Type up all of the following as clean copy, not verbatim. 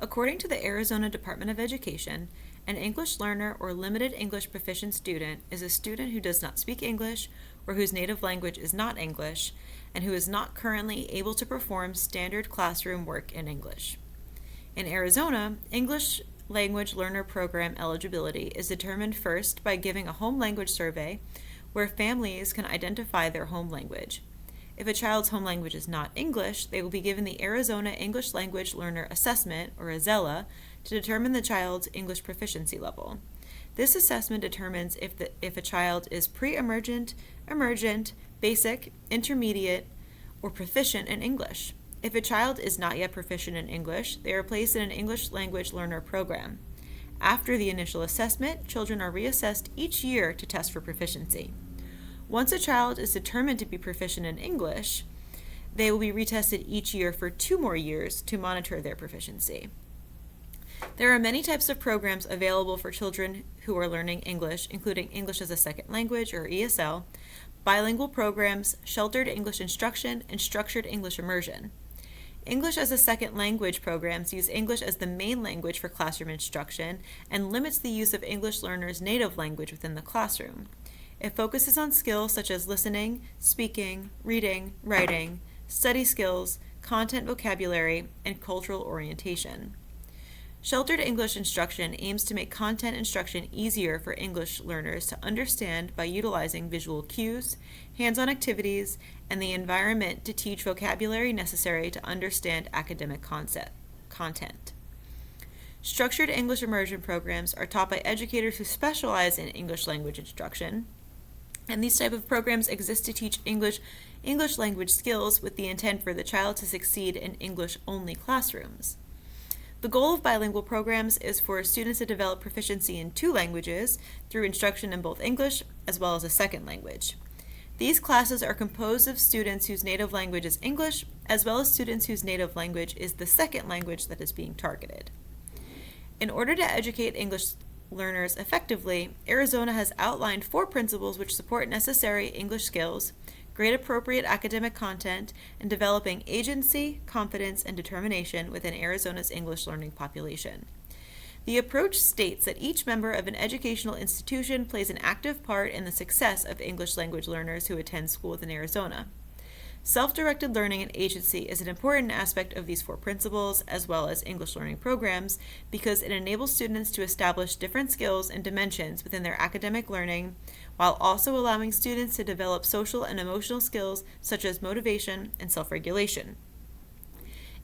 According to the Arizona Department of Education, an English learner or limited English proficient student is a student who does not speak English or whose native language is not English and who is not currently able to perform standard classroom work in English. In Arizona, English language learner program eligibility is determined first by giving a home language survey where families can identify their home language. If a child's home language is not English, they will be given the Arizona English Language Learner Assessment, or AZELA, to determine the child's English proficiency level. This assessment determines if a child is pre-emergent, emergent, basic, intermediate, or proficient in English. If a child is not yet proficient in English, they are placed in an English language learner program. After the initial assessment, children are reassessed each year to test for proficiency. Once a child is determined to be proficient in English, they will be retested each year for 2 more years to monitor their proficiency. There are many types of programs available for children who are learning English, including English as a Second Language, or ESL, bilingual programs, sheltered English instruction, and structured English immersion. English as a Second Language programs use English as the main language for classroom instruction and limits the use of English learners' native language within the classroom. It focuses on skills such as listening, speaking, reading, writing, study skills, content vocabulary, and cultural orientation. Sheltered English instruction aims to make content instruction easier for English learners to understand by utilizing visual cues, hands-on activities, and the environment to teach vocabulary necessary to understand academic content. Structured English immersion programs are taught by educators who specialize in English language instruction, and these type of programs exist to teach English language skills with the intent for the child to succeed in English-only classrooms. The goal of bilingual programs is for students to develop proficiency in 2 languages through instruction in both English as well as a second language. These classes are composed of students whose native language is English, as well as students whose native language is the second language that is being targeted. In order to educate English learners effectively, Arizona has outlined 4 principles which support necessary English skills, grade appropriate academic content, and developing agency, confidence, and determination within Arizona's English learning population. The approach states that each member of an educational institution plays an active part in the success of English language learners who attend school within Arizona. Self-directed learning and agency is an important aspect of these 4 principles, as well as English learning programs, because it enables students to establish different skills and dimensions within their academic learning, while also allowing students to develop social and emotional skills such as motivation and self-regulation.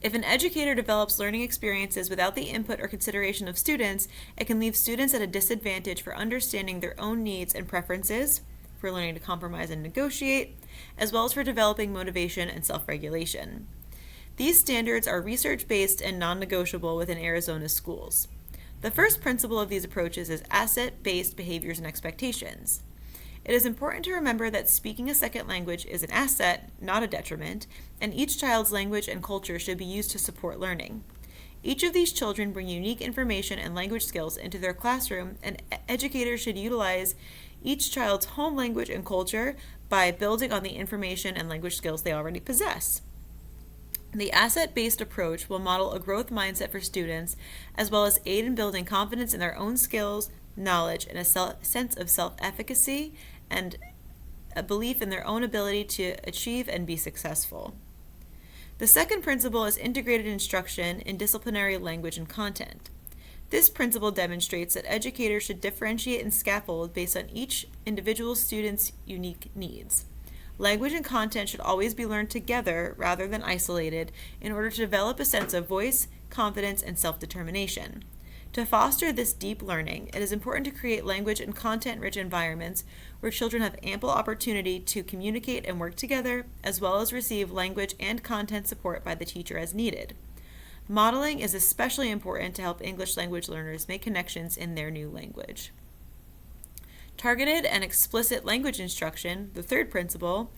If an educator develops learning experiences without the input or consideration of students, it can leave students at a disadvantage for understanding their own needs and preferences, for learning to compromise and negotiate, as well as for developing motivation and self-regulation. These standards are research-based and non-negotiable within Arizona's schools. The first principle of these approaches is asset-based behaviors and expectations. It is important to remember that speaking a second language is an asset, not a detriment, and each child's language and culture should be used to support learning. Each of these children bring unique information and language skills into their classroom, and educators should utilize each child's home language and culture by building on the information and language skills they already possess. The asset-based approach will model a growth mindset for students, as well as aid in building confidence in their own skills, knowledge, and a sense of self-efficacy and a belief in their own ability to achieve and be successful. The second principle is integrated instruction in disciplinary language and content. This principle demonstrates that educators should differentiate and scaffold based on each individual student's unique needs. Language and content should always be learned together rather than isolated in order to develop a sense of voice, confidence, and self-determination. To foster this deep learning, it is important to create language and content-rich environments where children have ample opportunity to communicate and work together, as well as receive language and content support by the teacher as needed. Modeling is especially important to help English language learners make connections in their new language. Targeted and explicit language instruction, the third principle,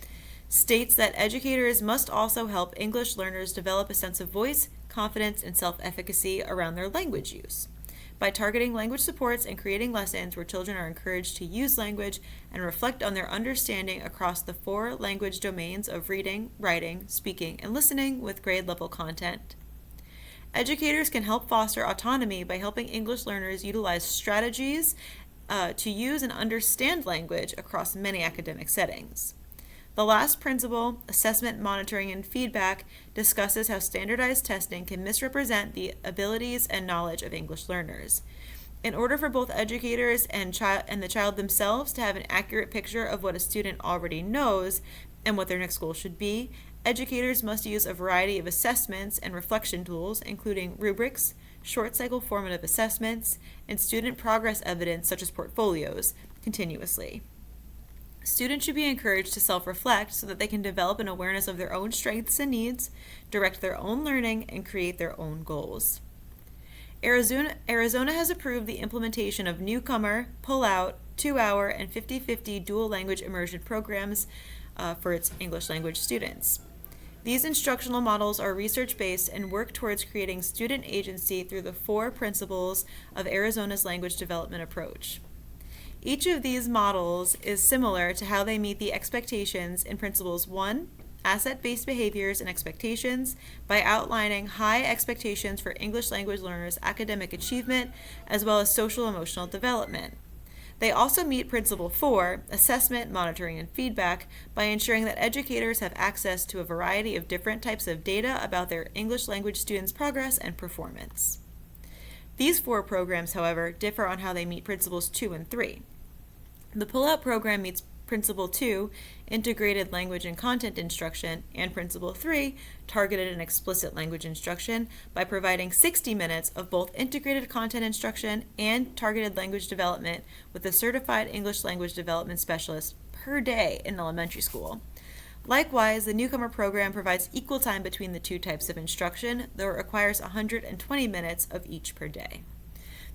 states that educators must also help English learners develop a sense of voice, confidence, and self-efficacy around their language use. By targeting language supports and creating lessons where children are encouraged to use language and reflect on their understanding across the 4 language domains of reading, writing, speaking, and listening with grade level content. Educators can help foster autonomy by helping English learners utilize strategies to use and understand language across many academic settings. The last principle, assessment, monitoring, and feedback, discusses how standardized testing can misrepresent the abilities and knowledge of English learners. In order for both educators and the child themselves to have an accurate picture of what a student already knows and what their next goal should be, educators must use a variety of assessments and reflection tools, including rubrics, short cycle formative assessments, and student progress evidence such as portfolios, continuously. Students should be encouraged to self-reflect so that they can develop an awareness of their own strengths and needs, direct their own learning, and create their own goals. Arizona has approved the implementation of newcomer, pull-out, 2-hour, and 50-50 dual language immersion programs for its English language students. These instructional models are research-based and work towards creating student agency through the 4 principles of Arizona's language development approach. Each of these models is similar to how they meet the expectations in Principles 1, Asset-Based Behaviors and Expectations, by outlining high expectations for English language learners' academic achievement as well as social-emotional development. They also meet Principle 4, Assessment, Monitoring, and Feedback, by ensuring that educators have access to a variety of different types of data about their English language students' progress and performance. These 4 programs, however, differ on how they meet Principles 2 and 3. The Pull-Out program meets Principle 2, Integrated Language and Content Instruction, and Principle 3, Targeted and Explicit Language Instruction, by providing 60 minutes of both integrated content instruction and targeted language development with a certified English language development specialist per day in elementary school. Likewise, the newcomer program provides equal time between the 2 types of instruction, though it requires 120 minutes of each per day.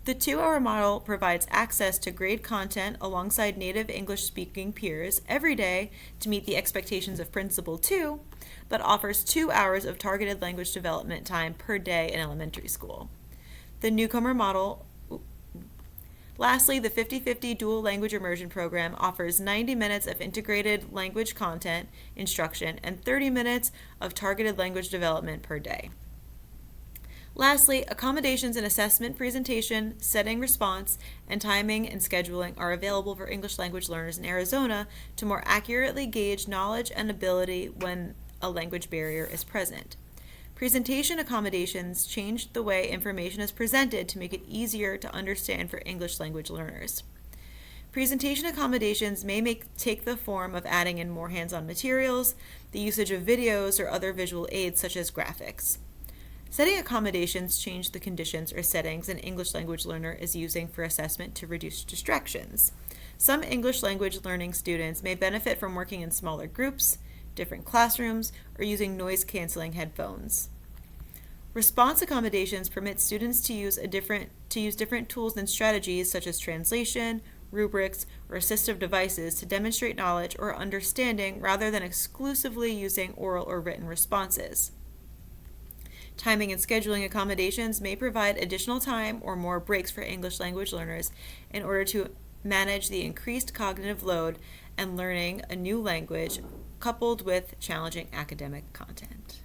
The 2-hour model provides access to grade content alongside native English-speaking peers every day to meet the expectations of Principle 2, but offers 2 hours of targeted language development time per day in elementary school. The newcomer model Lastly, the 50-50 dual language immersion program offers 90 minutes of integrated language content instruction and 30 minutes of targeted language development per day. Lastly, accommodations in assessment, presentation, setting response, and timing and scheduling are available for English language learners in Arizona to more accurately gauge knowledge and ability when a language barrier is present. Presentation accommodations change the way information is presented to make it easier to understand for English language learners. Presentation accommodations may take the form of adding in more hands-on materials, the usage of videos, or other visual aids such as graphics. Setting accommodations change the conditions or settings an English language learner is using for assessment to reduce distractions. Some English language learning students may benefit from working in smaller groups, different classrooms, or using noise-canceling headphones. Response accommodations permit students to use different tools and strategies such as translation, rubrics, or assistive devices to demonstrate knowledge or understanding rather than exclusively using oral or written responses. Timing and scheduling accommodations may provide additional time or more breaks for English language learners in order to manage the increased cognitive load and learning a new language coupled with challenging academic content.